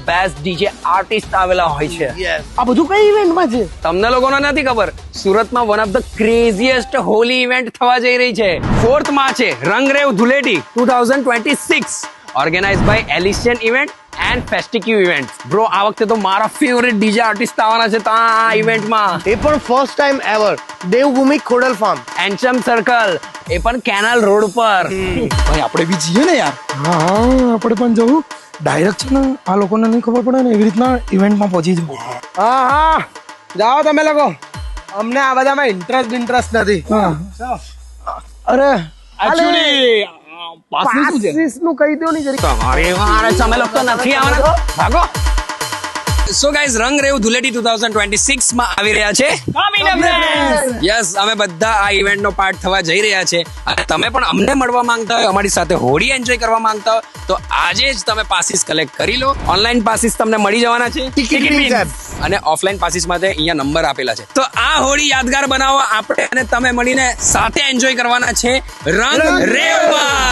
Best DJ artist આવેલા હોય છે. આ બધું કઈ ઇવેન્ટમાં છે? તમને લોકોને નથી ખબર, સુરતમાં one of the craziest Holi event થવા જઈ રહી છે. 4th માર્ચે Rangrev Dhuleti 2026 organise by Elysian event and ફેસ્ટિક્યુ ઇવેન્ટ. બ્રો, આ વખતે તો મારા ફેવરેટ ડીજે આર્ટિસ્ટ આવવાના છે આ ઇવેન્ટમાં. એ પણ first time ever Devbhoomi Khodal farm, એન્ચમ સર્કલ, એ પણ કેનાલ રોડ પર. ભાઈ આપણે બી જઈએ ને યાર. હા આપણે પણ જવું. ડાયરેક્ટ છે ને આ લોકોને નહીં ખબર પડે ને એવી રીતના ઇવેન્ટમાં પહોંચી જવું. હા જાઓ તમે લોકો, અમને આ બધામાં ઇન્ટરેસ્ટ નથી. અરે એકચ્યુઅલી પાસનું શું છે? પાસીસ નું કહી દો ને જરી. તમારે વારે તમે લોકો નથી આવવાના, ભાગો. સો ગાઈઝ, રંગરેવ ધુલેટી 2026 માં આવી રહ્યા છે. યસ, અમે બધા આ ઇવેન્ટ નો પાર્ટ થવા જઈ રહ્યા છે. અને તમે પણ અમને મળવા માંગતા હોય, અમારી સાથે હોળી એન્જોય કરવા માંગતા હોય, તો આજે જ તમે પાસીસ કલેક્ટ કરી લો. ઓનલાઈન પાસીસ તમને મળી જવાના છે ટિકિટ એપ અને ઓફલાઈન પાસીસ માટે અહીંયા નંબર આપેલા છે. તો આ હોળી યાદગાર બનાવવા આપણે અને તમે મળીને સાથે એન્જોય કરવાના છે રંગરેવમાં.